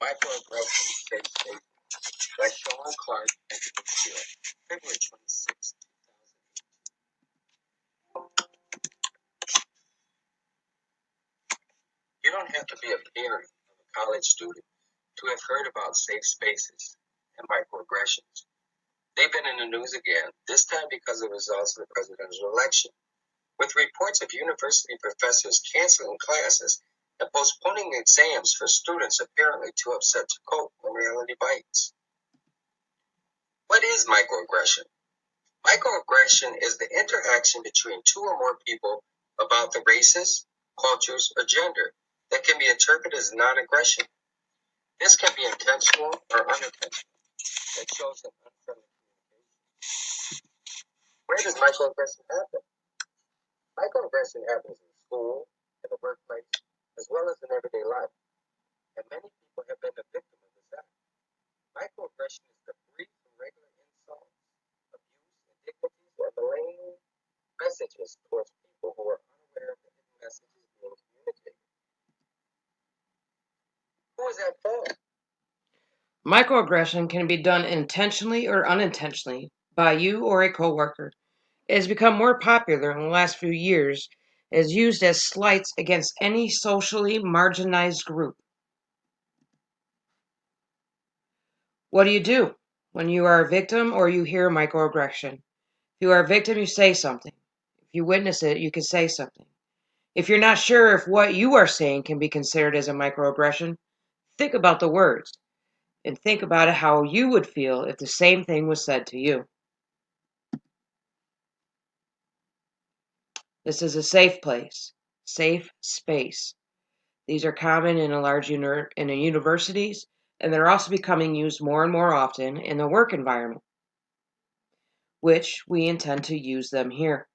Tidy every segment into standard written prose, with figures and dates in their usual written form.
Microaggressions, Safe Spaces, by Sean Clark and Denise Hill, February 26, 2018. You don't have to be a parent of a college student to have heard about safe spaces and microaggressions. They've been in the news again, this time because of the results of the presidential election, with reports of university professors canceling classes and postponing exams for students apparently too upset to cope when reality bites. What is microaggression? Microaggression is the interaction between two or more people about the races, cultures, or gender that can be interpreted as non-aggression. This can be intentional or unintentional. It shows an unfriendly communication. Where does microaggression happen? Microaggression happens in school, in the workplace, as well as in everyday life. And many people have been a victim of this act. Microaggression is the brief and regular insults, abuse, indignities, or malign messages towards people who are unaware of the hidden messages being communicated. Who is at fault? Microaggression can be done intentionally or unintentionally by you or a coworker. It has become more popular in the last few years as used as slights against any socially marginalized group. What do you do when you are a victim or you hear microaggression? If you are a victim, you say something. If you witness it, you can say something. If you're not sure if what you are saying can be considered as a microaggression, think about the words and think about how you would feel if the same thing was said to you. This is a safe place, safe space. These are common in universities, and they're also becoming used more and more often in the work environment, which we intend to use them here.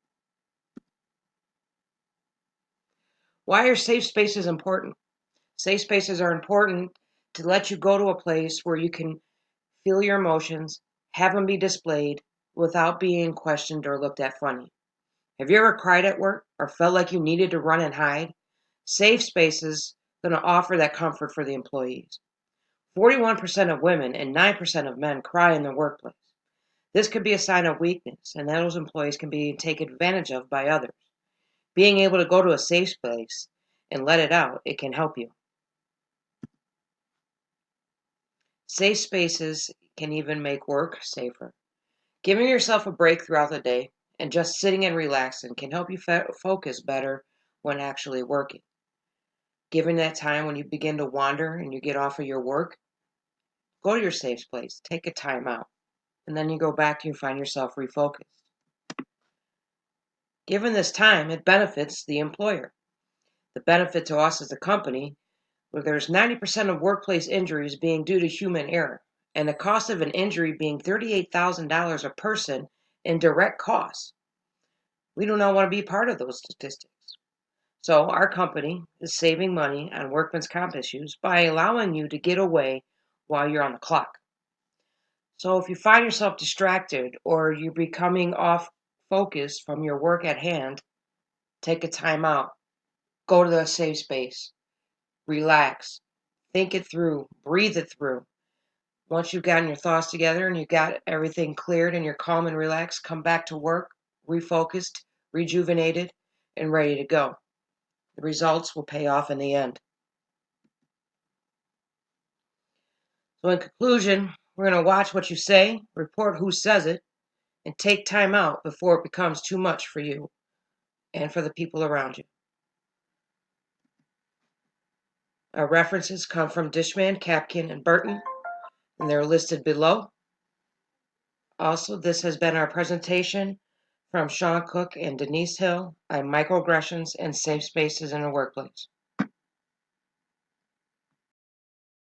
Why are safe spaces important? Safe spaces are important to let you go to a place where you can feel your emotions, have them be displayed without being questioned or looked at funny. Have you ever cried at work or felt like you needed to run and hide? Safe spaces are going to offer that comfort for the employees. 41% of women and 9% of men cry in the workplace. This could be a sign of weakness, and those employees can be taken advantage of by others. Being able to go to a safe space and let it out, it can help you. Safe spaces can even make work safer. Giving yourself a break throughout the day and just sitting and relaxing can help you focus better when actually working. Given that time when you begin to wander and you get off of your work, go to your safe place, take a time out, and then you go back and you find yourself refocused. Given this time, it benefits the employer. The benefit to us as a company, where there's 90% of workplace injuries being due to human error, and the cost of an injury being $38,000 a person in direct costs. We do not want to be part of those statistics. So our company is saving money on workman's comp issues by allowing you to get away while you're on the clock. So if you find yourself distracted or you're becoming off focus from your work at hand, take a time out. Go to the safe space. Relax. Think it through. Breathe it through. Once you've gotten your thoughts together and you've got everything cleared and you're calm and relaxed, come back to work, refocused, rejuvenated, and ready to go. The results will pay off in the end. So in conclusion, we're going to watch what you say, report who says it, and take time out before it becomes too much for you and for the people around you. Our references come from Dishman, Kapkin, and Burton, and they're listed below. Also, this has been our presentation from Sean Cook and Denise Hill on microaggressions and safe spaces in the workplace.